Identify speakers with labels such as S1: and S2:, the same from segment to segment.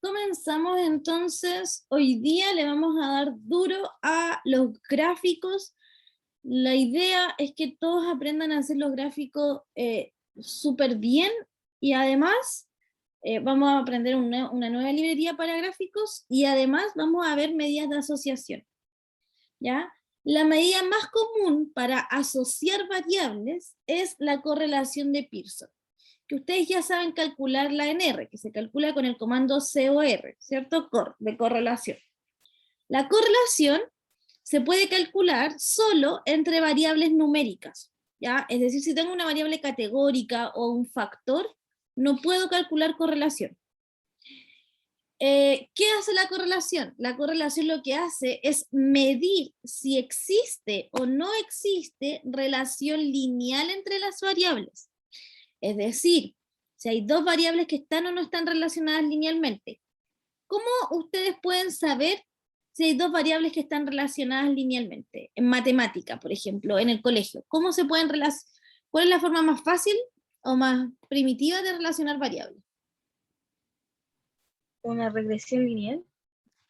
S1: Comenzamos entonces. Hoy día le vamos a dar duro a los gráficos. La idea es que todos aprendan a hacer los gráficos súper bien, y además vamos a aprender una nueva librería para gráficos, y además vamos a ver medidas de asociación, ¿ya? La medida más común para asociar variables es la correlación de Pearson, que ustedes ya saben calcularla en R, que se calcula con el comando COR, ¿cierto? De correlación. La correlación se puede calcular solo entre variables numéricas, ¿ya? Es decir, si tengo una variable categórica o un factor, no puedo calcular correlación. ¿Qué hace la correlación? La correlación lo que hace es medir si existe o no existe relación lineal entre las variables. Es decir, si hay dos variables que están o no están relacionadas linealmente. ¿Cómo ustedes pueden saber si hay dos variables que están relacionadas linealmente? En matemática, por ejemplo, en el colegio. ¿Cómo se pueden relacionar? ¿Cuál es la forma más fácil o más primitiva de relacionar variables?
S2: Una regresión lineal.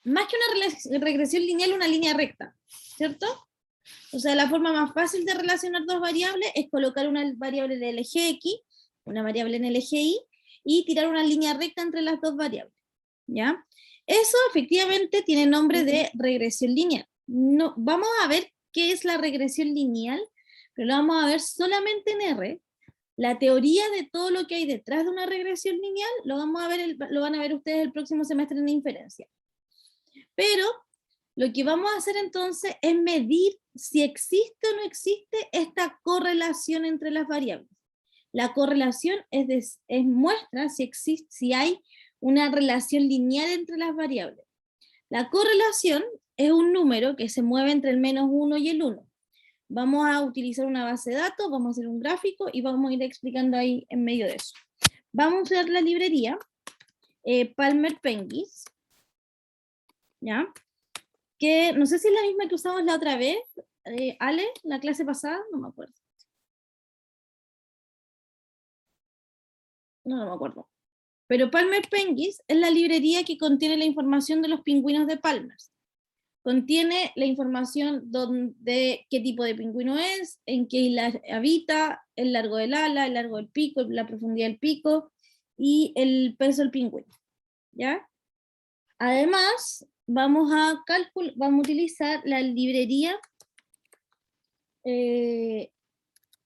S1: Más que una regresión lineal, una línea recta, ¿cierto? O sea, la forma más fácil de relacionar dos variables es colocar una variable en el eje X, una variable en el eje Y, y tirar una línea recta entre las dos variables, ¿ya? Eso efectivamente tiene nombre de regresión lineal. No, vamos a ver qué es la regresión lineal, pero lo vamos a ver solamente en R. La teoría de todo lo que hay detrás de una regresión lineal lo van a ver ustedes el próximo semestre en inferencia. Pero lo que vamos a hacer entonces es medir si existe o no existe esta correlación entre las variables. La correlación muestra si hay una relación lineal entre las variables. La correlación es un número que se mueve entre el -1 y el 1. Vamos a utilizar una base de datos, vamos a hacer un gráfico y vamos a ir explicando ahí en medio de eso. Vamos a usar la librería Palmer Penguins, ¿ya? Que no sé si es la misma que usamos la otra vez, Ale, la clase pasada, no me acuerdo. No me acuerdo. Pero Palmer Penguins es la librería que contiene la información de los pingüinos de Palmer. Contiene la información de qué tipo de pingüino es, en qué isla habita, el largo del ala, el largo del pico, la profundidad del pico y el peso del pingüino, ¿ya? Además, vamos a utilizar la librería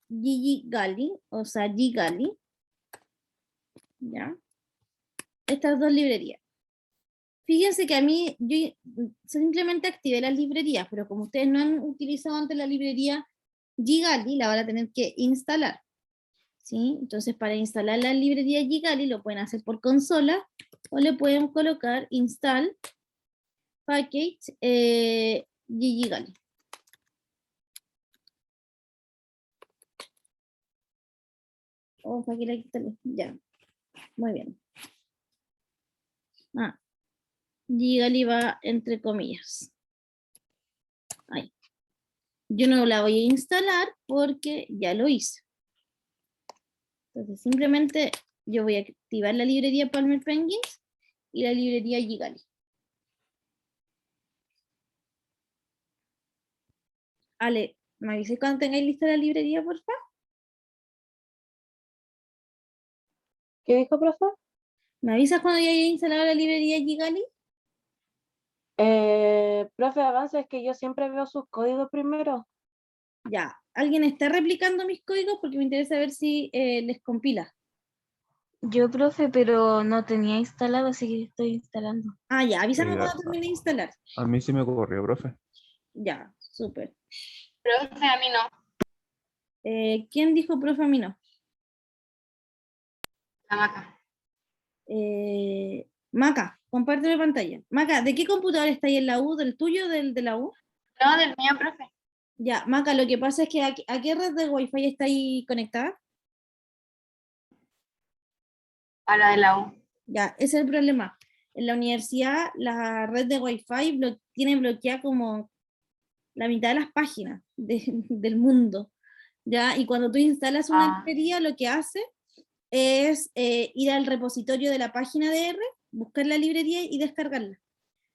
S1: ggalley, o sea, ggalley, ¿ya? Estas dos librerías. Fíjense que a mí, yo simplemente activé las librerías, pero como ustedes no han utilizado antes la librería ggalley, la van a tener que instalar, ¿sí? Entonces, para instalar la librería ggalley lo pueden hacer por consola, o le pueden colocar install package ggalley. Oh, para que la quítale. Ya, muy bien. ggalley va entre comillas. Ahí. Yo no la voy a instalar porque ya lo hice. Entonces simplemente yo voy a activar la librería Palmer Penguins y la librería ggalley. Ale, ¿me avisas cuando tengáis lista la librería, por favor?
S2: ¿Qué dijo, profe?
S1: ¿Me avisas cuando ya haya instalado la librería ggalley?
S2: Profe, avanza, es que yo siempre veo sus códigos primero.
S1: Ya, ¿alguien está replicando mis códigos? Porque me interesa ver si les compila.
S2: Yo, profe, pero no tenía instalado, así que estoy instalando.
S1: Ah, ya, avísame cuando termine de instalar.
S3: A mí sí me ocurrió, profe.
S1: Ya, súper.
S4: Profe, a mí no.
S1: ¿Quién dijo profe a mí no?
S4: La Maca.
S1: Maca, compárteme pantalla. Maca, ¿de qué computador está ahí en la U? ¿Del tuyo o del de la U?
S4: No, del mío, profe.
S1: Ya, Maca, lo que pasa es que ¿a qué red de Wi-Fi está ahí conectada?
S4: A la de la U.
S1: Ya, ese es el problema. En la universidad, la red de Wi-Fi tiene bloqueada como la mitad de las páginas del mundo, ¿ya? Y cuando tú instalas una librería, lo que hace es ir al repositorio de la página de R buscar la librería y descargarla.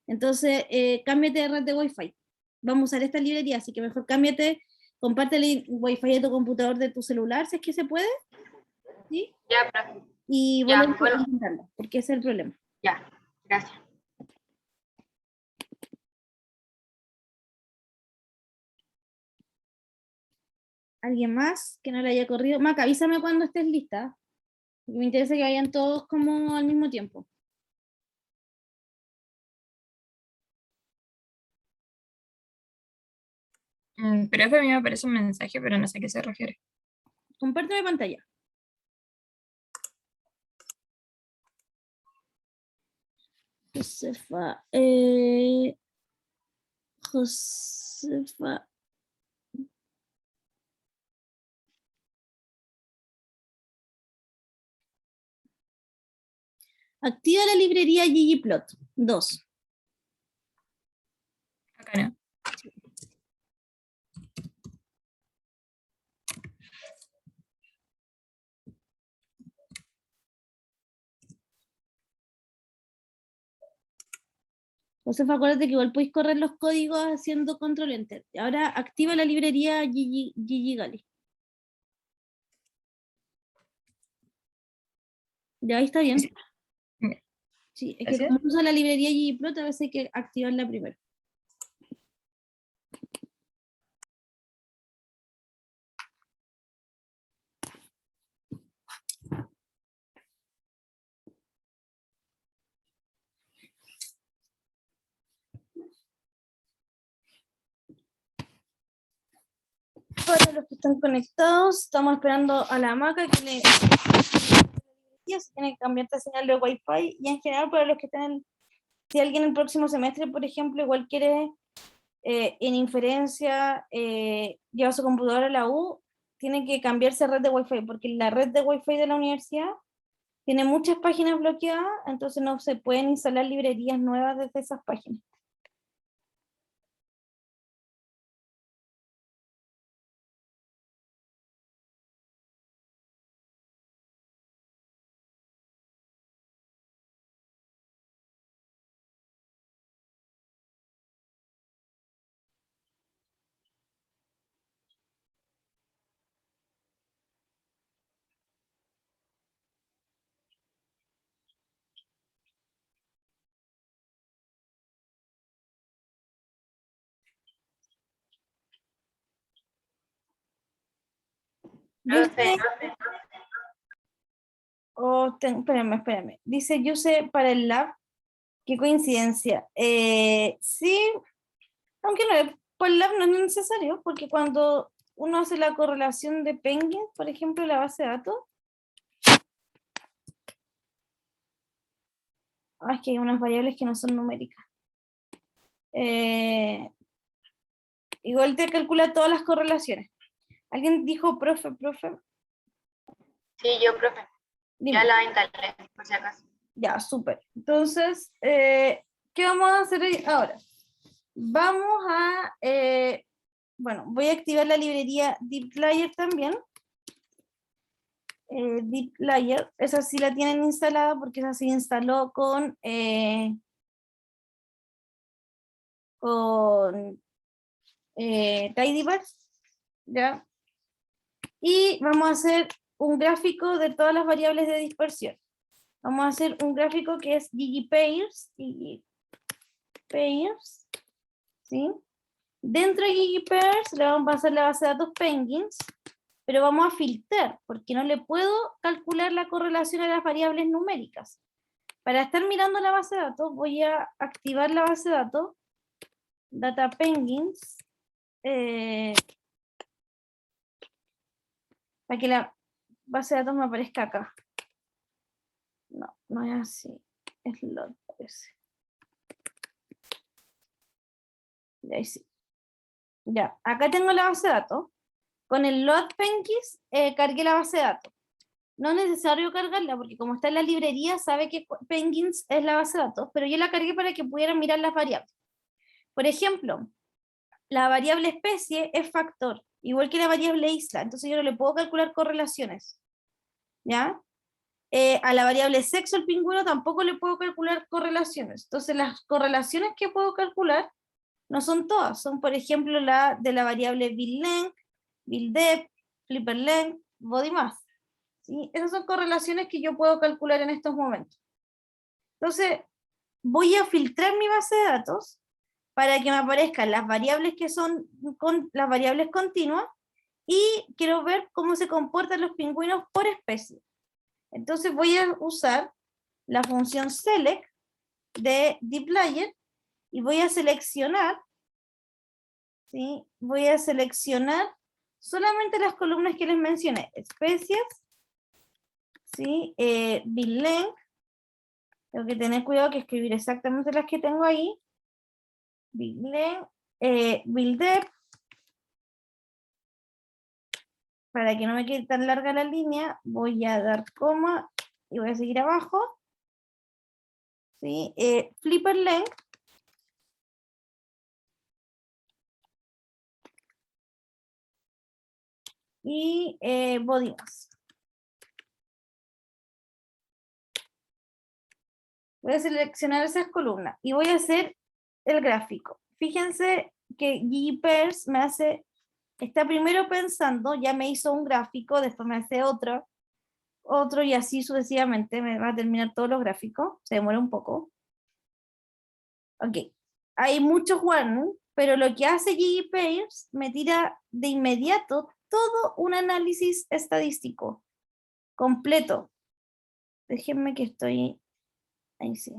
S1: Entonces, cámbiate de red de Wi-Fi. Vamos a usar esta librería, así que mejor cámbiate, comparte el Wi-Fi de tu computador de tu celular, si es que se puede, ¿sí?
S4: Ya, profe.
S1: Y
S4: Ya,
S1: vuelve a
S4: bueno.
S1: intentarlo, porque ese es el problema.
S4: Ya, gracias.
S1: ¿Alguien más que no le haya corrido? Maca, avísame cuando estés lista, porque me interesa que vayan todos como al mismo tiempo.
S5: Profe, a mí me aparece un mensaje, pero no sé a qué se refiere.
S1: Compárteme pantalla. Josefa, Josefa. Activa la librería ggplot 2.
S5: Acá no.
S1: Josefa, acuérdate que igual podéis correr los códigos haciendo control enter. Ahora activa la librería gggali. Ya ahí está bien.
S5: Sí. Bien.
S1: Sí, es que
S5: Gracias.
S1: como usa la librería ggplot, a veces hay que activarla primero. Para los que están conectados, estamos esperando a la Maca que le se tiene que cambiar la señal de Wi-Fi, y en general para los que están si alguien el próximo semestre, por ejemplo, igual quiere en inferencia lleva su computadora a la U, tiene que cambiarse a red de Wi-Fi, porque la red de Wi-Fi de la universidad tiene muchas páginas bloqueadas, entonces no se pueden instalar librerías nuevas desde esas páginas.
S4: Profe,
S1: Espérame. Dice Yuse para el lab. Qué coincidencia. Sí, aunque no, para el lab no es necesario, porque cuando uno hace la correlación de Penguin, por ejemplo, la base de datos, es que hay unas variables que no son numéricas. Igual te calcula todas las correlaciones. ¿Alguien dijo profe?
S4: sí, yo, profe.
S1: Dime.
S4: Ya la instalé, por si acaso.
S1: Ya, súper. Entonces, ¿qué vamos a hacer ahora? Vamos a, bueno, voy a activar la librería dplyr también. dplyr, esa sí la tienen instalada porque esa sí instaló con tidyverse, ¿ya? Y vamos a hacer un gráfico de todas las variables de dispersión. Vamos a hacer un gráfico que es ggpairs, ¿sí? Dentro de ggpairs le vamos a pasar la base de datos penguins, pero vamos a filtrar, porque no le puedo calcular la correlación a las variables numéricas. Para estar mirando la base de datos, voy a activar la base de datos, data penguins, para que la base de datos me aparezca acá. No, no es así, es lot, parece. Y ahí sí. Ya, acá tengo la base de datos. Con el load penguins cargué la base de datos. No es necesario cargarla, porque como está en la librería, sabe que penguins es la base de datos, pero yo la cargué para que pudieran mirar las variables. Por ejemplo, la variable especie es factor, igual que la variable isla, entonces yo no le puedo calcular correlaciones. ¿Ya? A la variable sexo del pingüino tampoco le puedo calcular correlaciones. Entonces las correlaciones que puedo calcular no son todas. Son, por ejemplo, la de la variable build length, build depth, flipper length, body mass. ¿Sí? Esas son correlaciones que yo puedo calcular en estos momentos. Entonces, voy a filtrar mi base de datos para que me aparezcan las variables que son las variables continuas y quiero ver cómo se comportan los pingüinos por especie. Entonces voy a usar la función select de dplyr y voy a seleccionar, ¿sí? Voy a seleccionar solamente las columnas que les mencioné, especies, ¿sí? Build length, tengo que tener cuidado que escribir exactamente las que tengo ahí, build length, build depth, para que no me quede tan larga la línea, voy a dar coma y voy a seguir abajo, ¿sí? Flipper length, y body mass. Voy a seleccionar esas columnas y voy a hacer el gráfico. Fíjense que GPairs me hace, está primero pensando, ya me hizo un gráfico, después me hace otro y así sucesivamente me va a terminar todos los gráficos, se demora un poco. Ok, hay muchos warnings, pero lo que hace GPairs me tira de inmediato todo un análisis estadístico completo. Déjenme que estoy, ahí sí.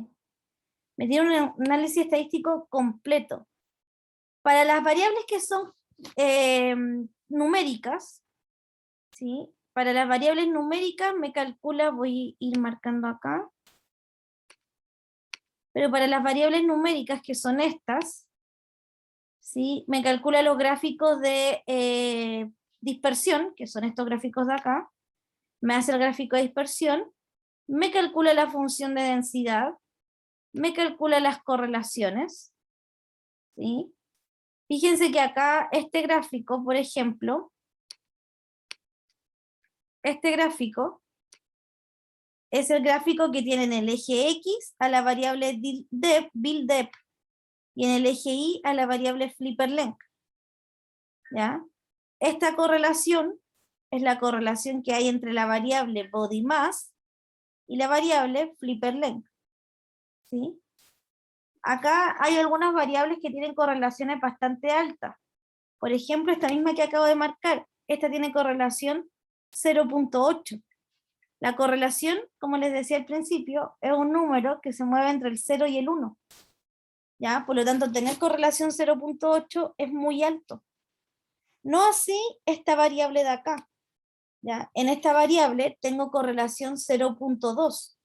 S1: Me tira un análisis estadístico completo. Para las variables que son numéricas, ¿sí? Para las variables numéricas me calcula, voy a ir marcando acá, pero para las variables numéricas que son estas, ¿sí? Me calcula los gráficos de dispersión, que son estos gráficos de acá, me hace el gráfico de dispersión, me calcula la función de densidad, me calcula las correlaciones, ¿sí? Fíjense que acá este gráfico, por ejemplo, este gráfico es el gráfico que tiene en el eje X a la variable build depth y en el eje Y a la variable flipper length. ¿Ya? Esta correlación es la correlación que hay entre la variable body mass y la variable flipper length. ¿Sí? Acá hay algunas variables que tienen correlaciones bastante altas. Por ejemplo, esta misma que acabo de marcar, esta tiene correlación 0.8. La correlación, como les decía al principio, es un número que se mueve entre el 0 y el 1. ¿Ya? Por lo tanto, tener correlación 0.8 es muy alto. No así esta variable de acá. ¿Ya? En esta variable tengo correlación 0.2.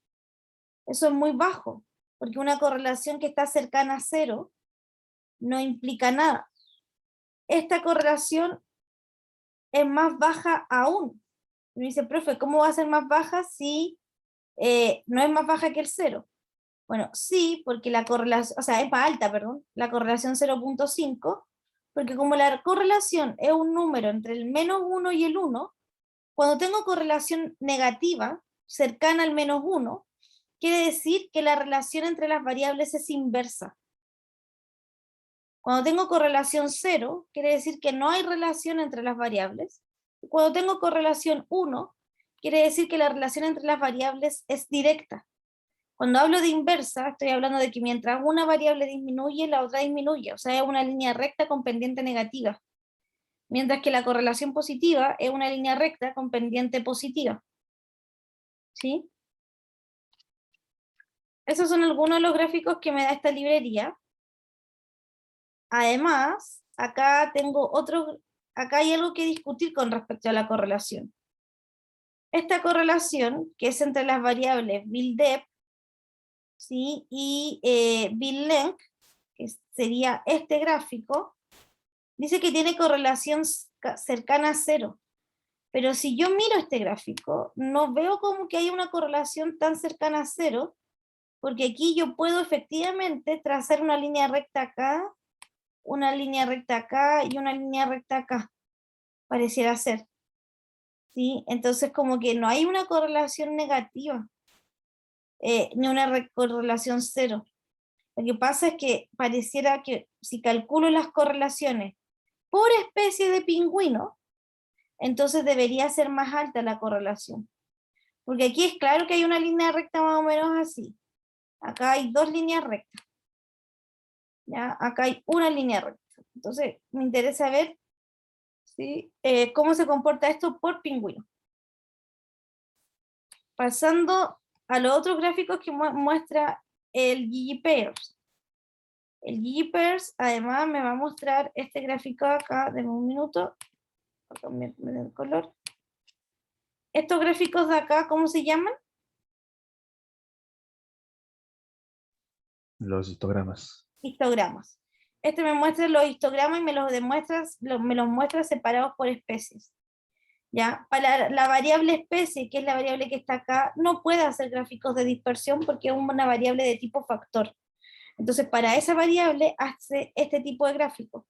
S1: Eso es muy bajo, porque una correlación que está cercana a 0 no implica nada. Esta correlación es más baja aún. Me dice, profe, ¿cómo va a ser más baja si no es más baja que el 0? Bueno, sí, porque la correlación, o sea, es más alta, perdón, la correlación 0.5, porque como la correlación es un número entre el -1 y el 1, cuando tengo correlación negativa, cercana al -1, quiere decir que la relación entre las variables es inversa. Cuando tengo correlación 0, quiere decir que no hay relación entre las variables. Cuando tengo correlación 1, quiere decir que la relación entre las variables es directa. Cuando hablo de inversa, estoy hablando de que mientras una variable disminuye, la otra disminuye. O sea, es una línea recta con pendiente negativa. Mientras que la correlación positiva es una línea recta con pendiente positiva. ¿Sí? Esos son algunos de los gráficos que me da esta librería. Además, acá hay algo que discutir con respecto a la correlación. Esta correlación, que es entre las variables build depth, ¿sí? Y build length, que sería este gráfico, dice que tiene correlación cercana a 0. Pero si yo miro este gráfico, no veo como que haya una correlación tan cercana a 0, porque aquí yo puedo efectivamente trazar una línea recta acá, una línea recta acá y una línea recta acá, pareciera ser. ¿sí? Entonces como que no hay una correlación negativa, ni una correlación cero. Lo que pasa es que pareciera que si calculo las correlaciones por especie de pingüino, entonces debería ser más alta la correlación. Porque aquí es claro que hay una línea recta más o menos así. Acá hay dos líneas rectas. ¿Ya? Acá hay una línea recta. Entonces me interesa ver, ¿sí? Cómo se comporta esto por pingüino. Pasando a los otros gráficos que muestra el ggpairs. El ggpairs además me va a mostrar este gráfico acá, de un minuto, voy a cambiar el color. Estos gráficos de acá, ¿cómo se llaman?
S3: Los histogramas.
S1: Histogramas. Este me muestra los histogramas y me los muestra separados por especies. ¿Ya? Para la variable especie, que es la variable que está acá, no puede hacer gráficos de dispersión porque es una variable de tipo factor. Entonces, para esa variable hace este tipo de gráfico.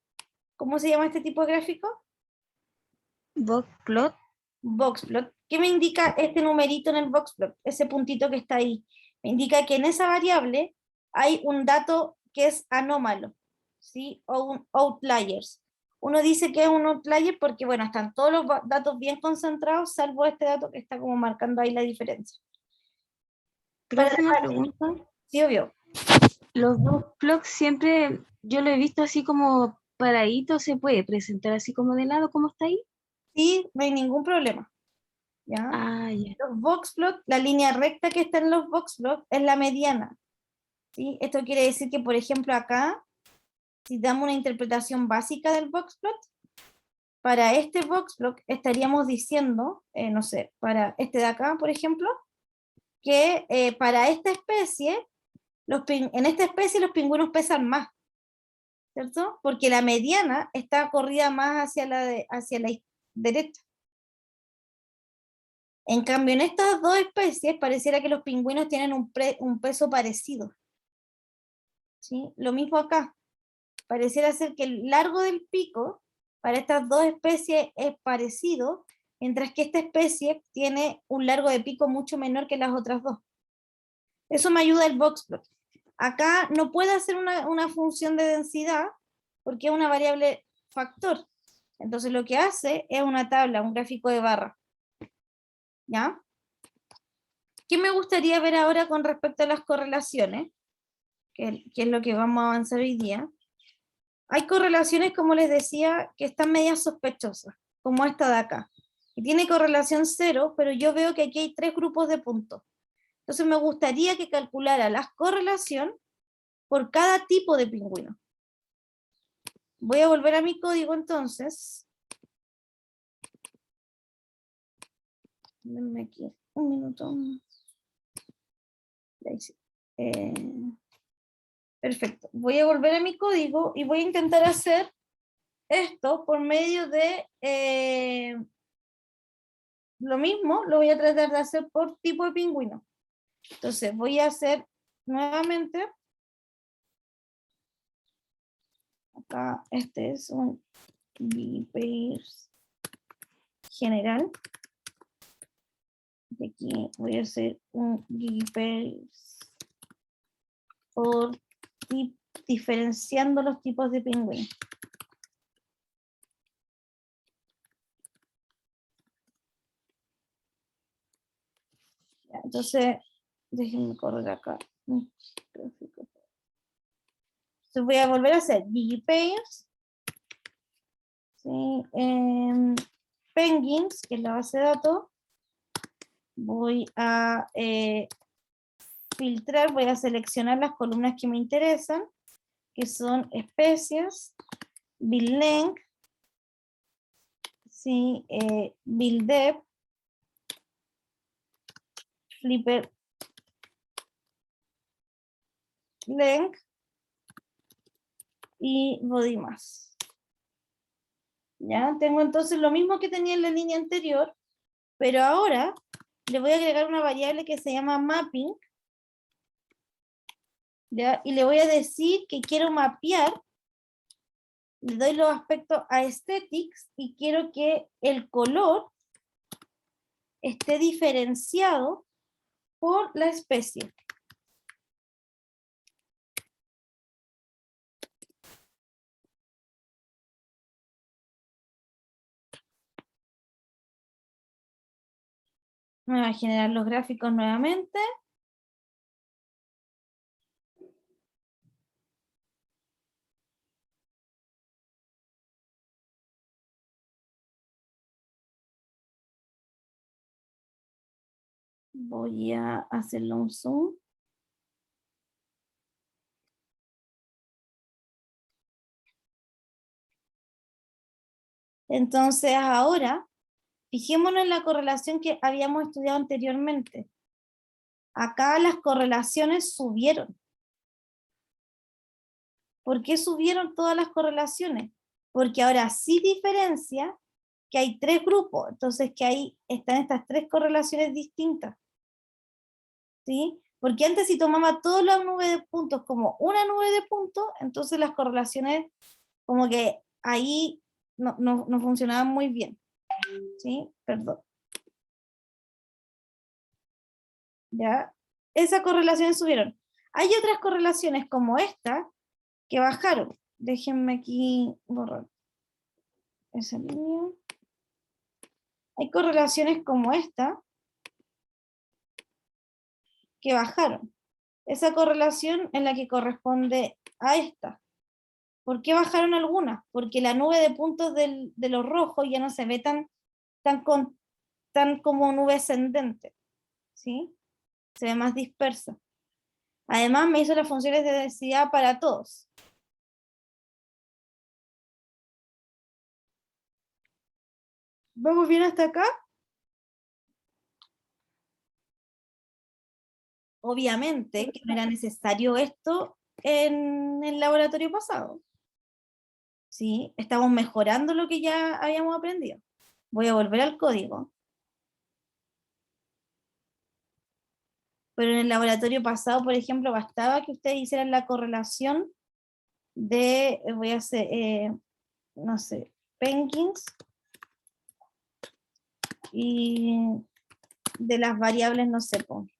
S1: ¿Cómo se llama este tipo de gráfico?
S2: Boxplot.
S1: Boxplot. ¿Qué me indica este numerito en el boxplot? Ese puntito que está ahí. Me indica que en esa variable hay un dato que es anómalo, ¿sí? O un outliers. Uno dice que es un outlier porque, bueno, están todos los datos bien concentrados, salvo este dato que está como marcando ahí la diferencia.
S2: Profe, una pregunta.
S1: Sí, obvio.
S2: Los boxplots siempre, yo lo he visto así como paradito, ¿se puede presentar así como de lado, como está ahí?
S1: Sí, no hay ningún problema. ¿Ya?
S2: Ah, ya.
S1: Los boxplots, la línea recta que está en los boxplots es la mediana. ¿Sí? Esto quiere decir que, por ejemplo, acá, si damos una interpretación básica del boxplot, para este boxplot estaríamos diciendo, no sé, para este de acá, por ejemplo, que para esta especie, en esta especie los pingüinos pesan más, ¿cierto? Porque la mediana está corrida más hacia la derecha. En cambio, en estas dos especies pareciera que los pingüinos tienen un peso parecido. ¿Sí? Lo mismo acá. Pareciera ser que el largo del pico para estas dos especies es parecido, mientras que esta especie tiene un largo de pico mucho menor que las otras dos. Eso me ayuda el boxplot. Acá no puede hacer una función de densidad porque es una variable factor. Entonces lo que hace es una tabla, un gráfico de barra. ¿Ya? ¿Qué me gustaría ver ahora con respecto a las correlaciones? Que es lo que vamos a avanzar hoy día. Hay correlaciones, como les decía, que están medias sospechosas, como esta de acá. Y tiene correlación cero, pero yo veo que aquí hay 3 grupos de puntos. Entonces me gustaría que calculara la correlación por cada tipo de pingüino. Voy a volver a mi código entonces. Denme aquí un minuto. Perfecto. Voy a volver a mi código y voy a intentar hacer esto por medio de lo mismo, lo voy a tratar de hacer por tipo de pingüino. Entonces voy a hacer nuevamente, acá este es un ggpairs general, y aquí voy a hacer un ggpairs por diferenciando los tipos de pingüino. Entonces, déjenme correr acá. Entonces voy a volver a hacer ggpairs. ¿Sí? Penguins, que es la base de datos. Voy a filtrar, voy a seleccionar las columnas que me interesan, que son especies, buildlength, ¿sí? Builddepth, flipper length y body mass. ¿Ya? Tengo entonces lo mismo que tenía en la línea anterior, pero ahora le voy a agregar una variable que se llama mapping, ¿ya? Y le voy a decir que quiero mapear, le doy los aspectos a aesthetics y quiero que el color esté diferenciado por la especie. Me va a generar los gráficos nuevamente. Voy a hacerlo un zoom. Entonces ahora, fijémonos en la correlación que habíamos estudiado anteriormente. Acá las correlaciones subieron. ¿Por qué subieron todas las correlaciones? Porque ahora sí diferencia que hay 3 grupos, entonces que ahí están estas 3 correlaciones distintas. ¿Sí? Porque antes si tomaba todas las nubes de puntos como una nube de puntos, entonces las correlaciones como que ahí no funcionaban muy bien. ¿Sí? Perdón. ¿Ya? Esas correlaciones subieron. Hay otras correlaciones como esta que bajaron. Déjenme aquí borrar esa línea. Hay correlaciones como esta que bajaron. Esa correlación es la que corresponde a esta. ¿Por qué bajaron algunas? Porque la nube de puntos de los rojos ya no se ve tan como nube ascendente. ¿Sí? Se ve más dispersa. Además me hizo las funciones de densidad para todos. ¿Vamos bien hasta acá? Obviamente que no era necesario esto en el laboratorio pasado. ¿Sí? Estamos mejorando lo que ya habíamos aprendido. Voy a volver al código. Pero en el laboratorio pasado, por ejemplo, bastaba que ustedes hicieran la correlación de, voy a hacer, no sé, penguins y de las variables, no sé, voy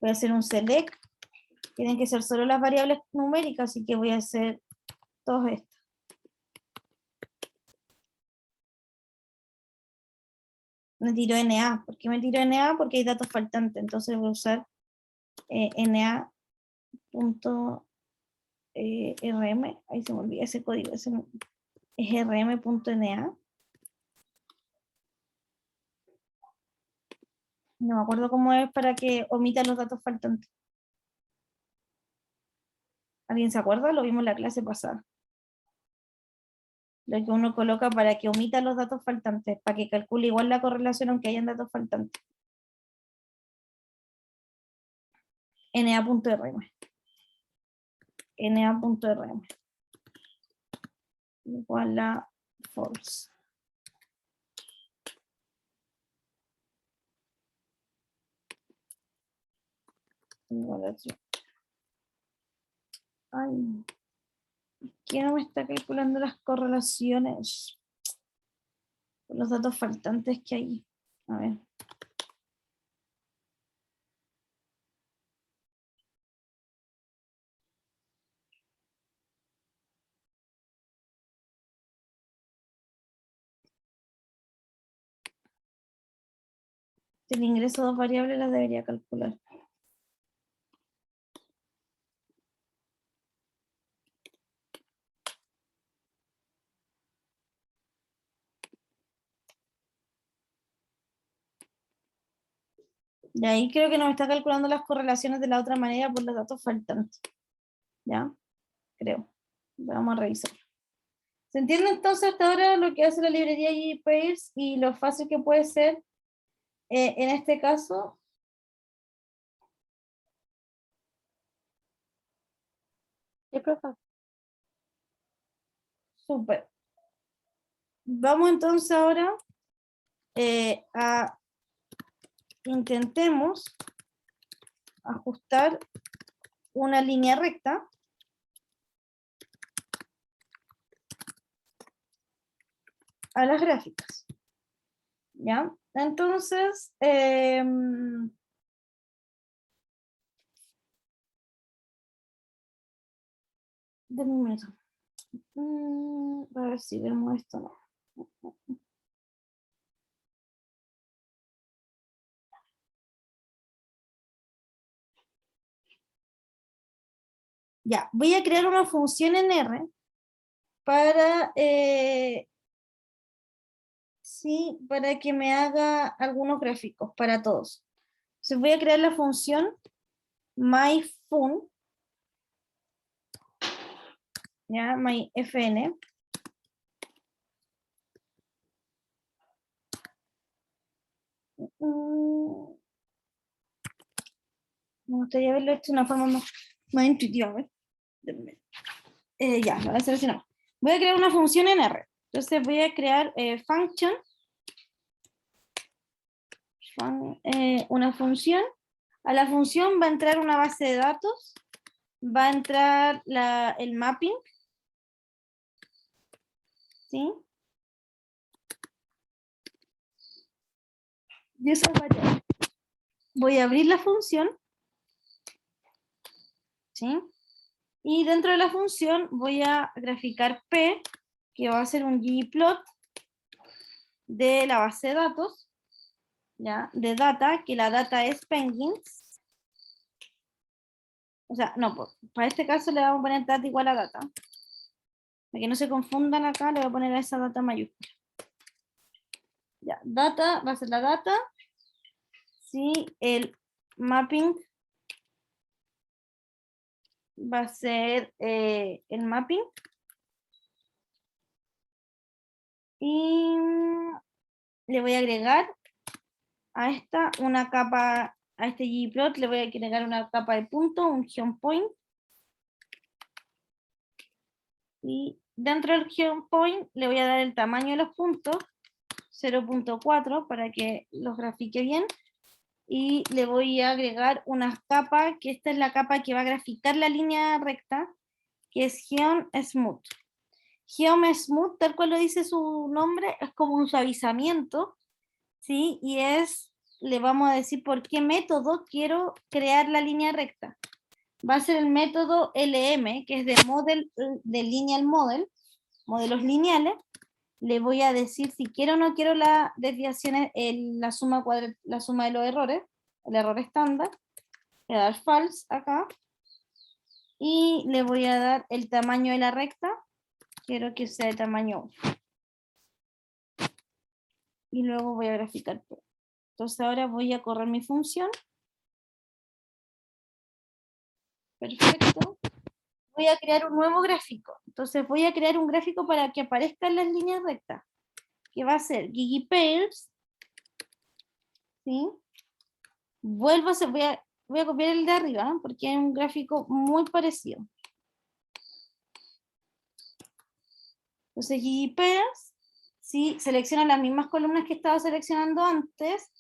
S1: a hacer un select, tienen que ser solo las variables numéricas, así que voy a hacer todos estos. Me tiró NA. ¿Por qué me tiró NA? Porque hay datos faltantes, entonces voy a usar NA.rm, ahí se me olvida ese código, es rm.na. No me acuerdo cómo es para que omita los datos faltantes. ¿Alguien se acuerda? Lo vimos en la clase pasada. Lo que uno coloca para que omita los datos faltantes, para que calcule igual la correlación aunque hayan datos faltantes. NA.rm. NA.rm. Igual a false. Igual a true. Ay, ¿qué no me está calculando las correlaciones? Los datos faltantes que hay. A ver. Si el ingreso de 2 variables las debería calcular. Y ahí creo que nos está calculando las correlaciones de la otra manera por los datos faltantes. ¿Ya? Creo. Vamos a revisar. ¿Se entiende entonces hasta ahora lo que hace la librería GPairs y lo fácil que puede ser en este caso?
S2: Sí, profe.
S1: Súper. Vamos entonces ahora a intentemos ajustar una línea recta a las gráficas. ¿Ya? Entonces, denme un minuto. A ver si vemos esto. No. Ya, voy a crear una función en R para, sí, para que me haga algunos gráficos para todos. Entonces voy a crear la función myFun, ya, myFN. Me gustaría haberlo hecho de una forma más intuitiva. ¿Ves? Ya, lo voy a seleccionar. Voy a crear una función en R. Entonces voy a crear function, una función. A la función va a entrar una base de datos, va a entrar el mapping, ¿sí? Y eso es variable. Voy a abrir la función, ¿sí? Y dentro de la función voy a graficar P, que va a ser un ggplot de la base de datos, ¿ya? De data, que la data es penguins. O sea, no, para este caso le vamos a poner data igual a data. Para que no se confundan acá, le voy a poner a esa data mayúscula. Ya, data va a ser la data. Sí, el mapping va a ser el mapping. Y le voy a agregar a esta una capa, a este ggplot le voy a agregar una capa de punto, un geopoint. Y dentro del geopoint le voy a dar el tamaño de los puntos, 0.4, para que los grafique bien. Y le voy a agregar una capa, que esta es la capa que va a graficar la línea recta, que es Geom Smooth. Geom Smooth, tal cual lo dice su nombre, es como un suavizamiento, ¿sí? Y le vamos a decir por qué método quiero crear la línea recta. Va a ser el método LM, que es de Lineal Model, modelos lineales. Le voy a decir si quiero o no quiero la desviación, la suma de los errores, el error estándar. Le voy a dar false acá. Y le voy a dar el tamaño de la recta. Quiero que sea de tamaño 1. Y luego voy a graficar todo. Entonces ahora voy a correr mi función. Perfecto. Voy a crear un nuevo gráfico. Entonces voy a crear un gráfico para que aparezcan las líneas rectas, que va a ser ggpairs, ¿sí? Voy a copiar el de arriba, ¿no? Porque es un gráfico muy parecido. Entonces ggpairs, ¿sí? Selecciona las mismas columnas que estaba seleccionando antes,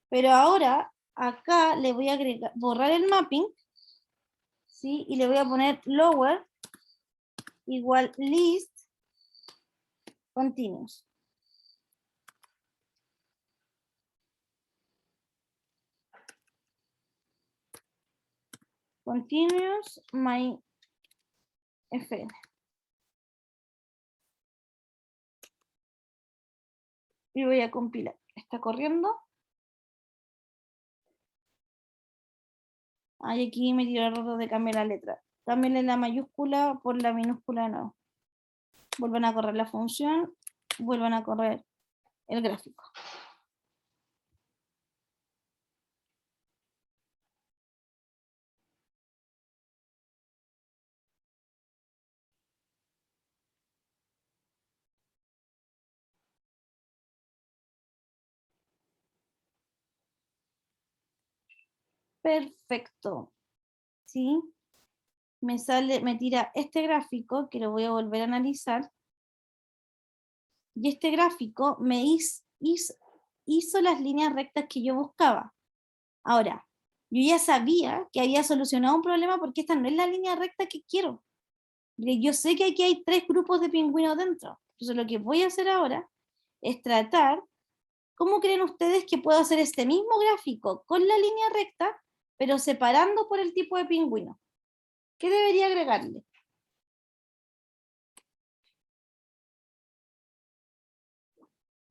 S1: pero ahora acá le voy a borrar el mapping, ¿sí? Y le voy a poner lower igual list continuous. Continuous my fn. Y voy a compilar. Está corriendo. Ay, aquí me tiró el error de cambiar la letra. Cámbienle la mayúscula por la minúscula de nuevo. Vuelvan a correr la función. Vuelvan a correr el gráfico. Perfecto. ¿Sí? Me tira este gráfico que lo voy a volver a analizar. Y este gráfico me hizo las líneas rectas que yo buscaba. Ahora, yo ya sabía que había solucionado un problema porque esta no es la línea recta que quiero. Yo sé que aquí hay 3 grupos de pingüinos dentro. Entonces lo que voy a hacer ahora es tratar ¿cómo creen ustedes que puedo hacer este mismo gráfico con la línea recta, pero separando por el tipo de pingüino? ¿Qué debería agregarle?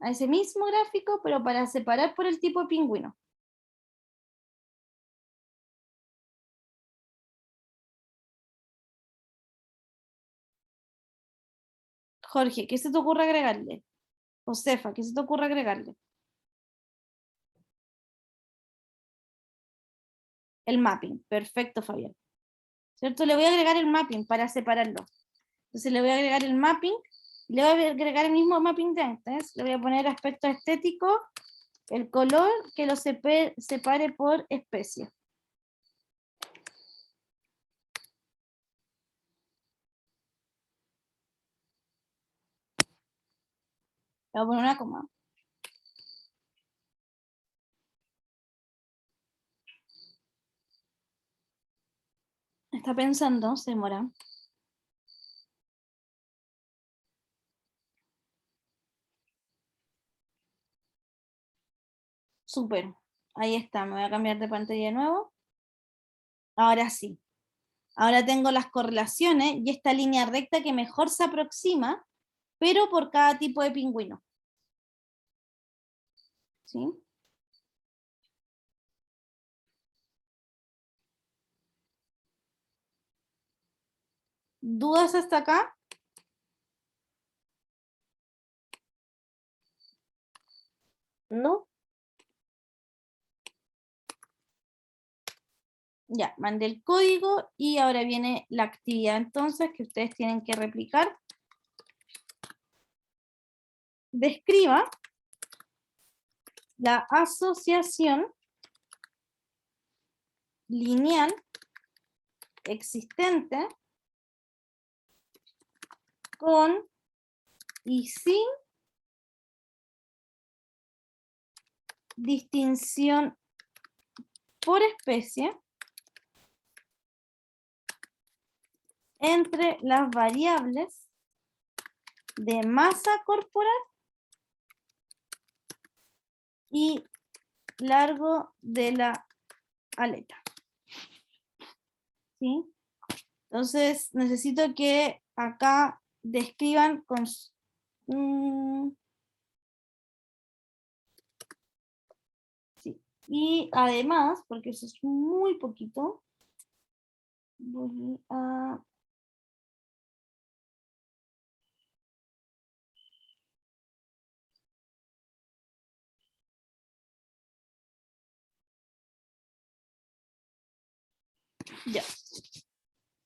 S1: A ese mismo gráfico, pero para separar por el tipo de pingüino. Jorge, ¿qué se te ocurre agregarle? Josefa, ¿qué se te ocurre agregarle? El mapping. Perfecto, Fabián. ¿Cierto? Le voy a agregar el mapping para separarlo. Entonces le voy a agregar el mapping. Le voy a agregar el mismo mapping de antes. Le voy a poner aspecto estético, el color que lo separe por especie. Le voy a poner una coma. Está pensando, se demora. Súper. Ahí está. Me voy a cambiar de pantalla de nuevo. Ahora sí. Ahora tengo las correlaciones y esta línea recta que mejor se aproxima, pero por cada tipo de pingüino. ¿Sí? ¿Dudas hasta acá?
S2: ¿No?
S1: Ya, mandé el código y ahora viene la actividad entonces que ustedes tienen que replicar. Describa la asociación lineal existente con y sin distinción por especie entre las variables de masa corporal y largo de la aleta. ¿Sí? Entonces necesito que acá describan con sí. Y además, porque eso es muy poquito, voy a ya.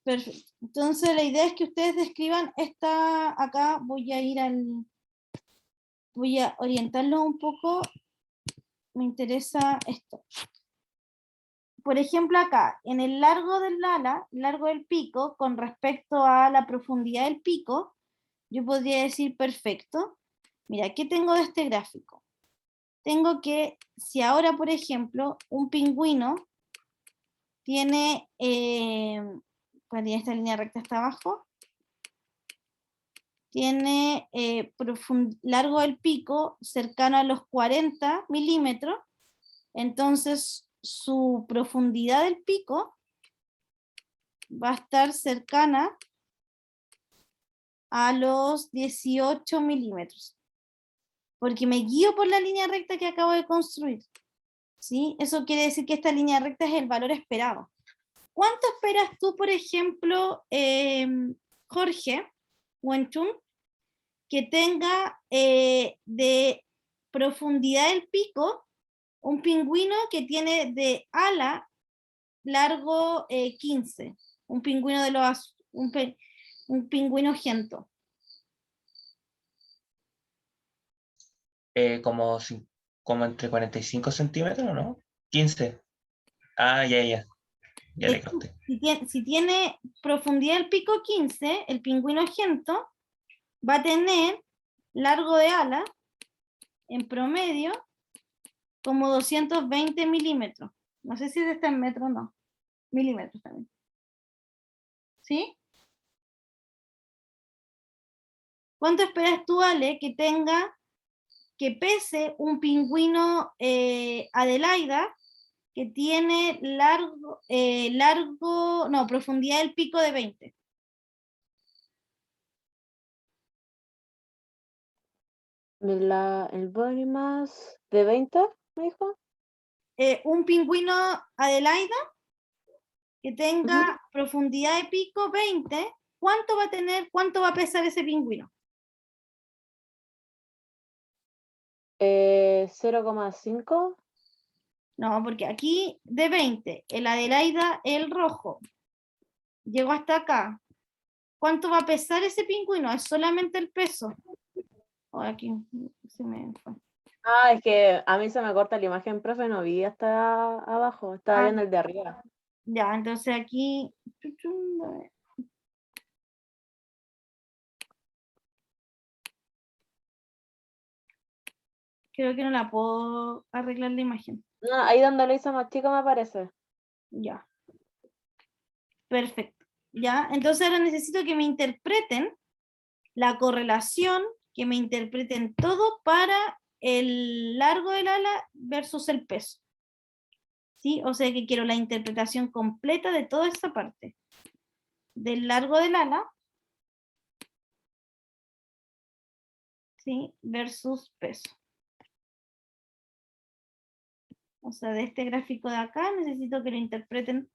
S1: Perfecto. Entonces la idea es que ustedes describan esta, acá voy a ir voy a orientarlo un poco, me interesa esto. Por ejemplo acá, en el largo del ala, largo del pico, con respecto a la profundidad del pico, yo podría decir perfecto. Mira, ¿qué tengo de este gráfico? Tengo que, si ahora por ejemplo, un pingüino tiene, cuando tiene esta línea recta hasta abajo, tiene largo del pico cercano a los 40 milímetros, entonces su profundidad del pico va a estar cercana a los 18 milímetros, porque me guío por la línea recta que acabo de construir. ¿Sí? Eso quiere decir que esta línea recta es el valor esperado. ¿Cuánto esperas tú, por ejemplo, Jorge Wenchun, que tenga de profundidad del pico un pingüino que tiene de ala largo 15, un pingüino de los un pingüino gento?
S6: Como, como entre 45 centímetros, ¿no? 15. Ah, ya. Ya le conté.
S1: Si tiene profundidad del pico 15, el pingüino gento va a tener largo de ala en promedio como 220 milímetros. No sé si está en metros o no. Milímetros también. ¿Sí? ¿Cuánto esperas tú, Ale, que tenga que pese un pingüino Adelaida que tiene profundidad del pico de 20.
S7: El body mass de 20, me dijo.
S1: Un pingüino Adelaida que tenga profundidad de pico 20, ¿cuánto va a tener, cuánto va a pesar ese pingüino?
S7: 0,5.
S1: No, porque aquí de 20, el Adelaida, el rojo, llegó hasta acá. ¿Cuánto va a pesar ese pingüino? Es solamente el peso. Oh, aquí se me fue.
S7: Ah, es que a mí se me corta la imagen, profe, no vi hasta abajo, estaba viendo el de arriba.
S1: Ya, entonces aquí... Creo que no la puedo arreglar la imagen.
S7: No, ahí donde lo hizo más chico me aparece.
S1: Ya. Perfecto. Ya, entonces ahora necesito que me interpreten la correlación, que me interpreten todo para el largo del ala versus el peso. ¿Sí? O sea que quiero la interpretación completa de toda esta parte. Del largo del ala, ¿sí? Versus peso. O sea, de este gráfico de acá necesito que lo interpreten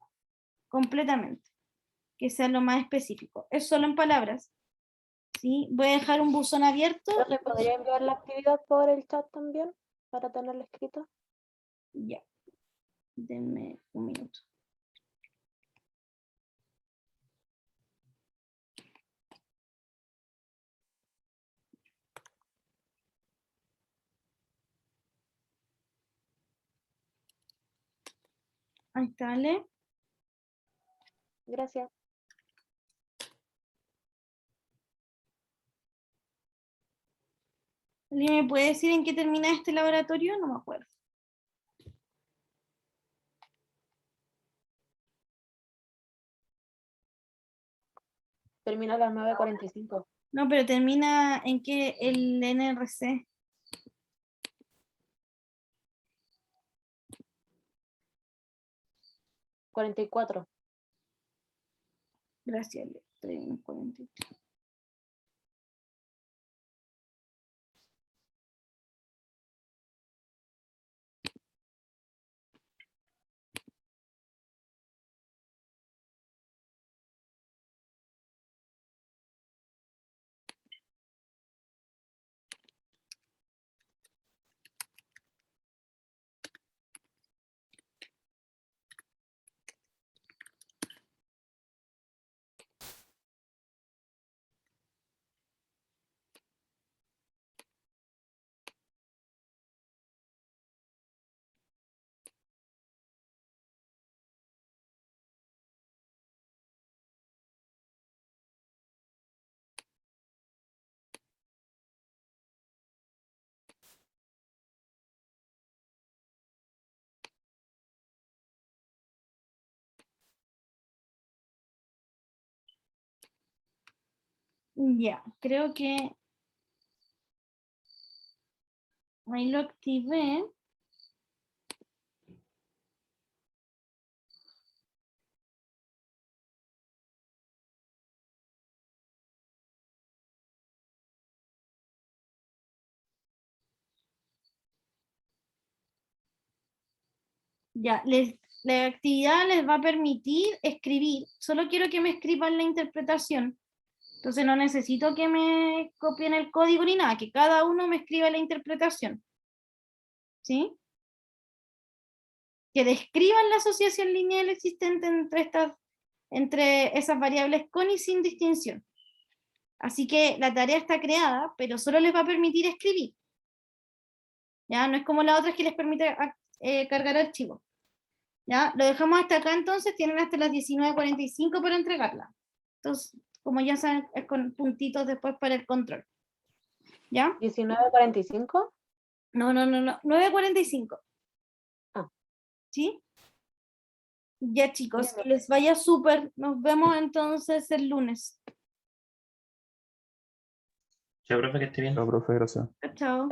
S1: completamente, que sea lo más específico. Es solo en palabras. ¿Sí? Voy a dejar un buzón abierto.
S7: ¿Profe, podría enviar la actividad por el chat también para tenerla escrita?
S1: Ya. Denme un minuto. Ahí está, ¿vale?
S7: Gracias.
S1: ¿Alguien me puede decir en qué termina este laboratorio? No me acuerdo.
S7: Termina a las 9:45.
S1: No, pero termina en que el NRC.
S7: $44.
S1: Gracias, 43. Ya, creo que ahí lo activé. Ya, la actividad les va a permitir escribir. Solo quiero que me escriban la interpretación. Entonces no necesito que me copien el código ni nada, que cada uno me escriba la interpretación. ¿Sí? Que describan la asociación lineal existente entre esas variables con y sin distinción. Así que la tarea está creada, pero solo les va a permitir escribir. ¿Ya? No es como la otra que les permite cargar archivos. ¿Ya? Lo dejamos hasta acá entonces, tienen hasta las 19:45 para entregarla. Entonces, como ya saben, es con puntitos después para el control. ¿Ya?
S7: 19:45.
S1: No, 9:45.
S7: Ah.
S1: ¿Sí? Ya chicos, que les vaya súper. Nos vemos entonces el lunes.
S6: Chao, profe, que esté bien.
S3: Chao, profe, gracias.
S1: Chao.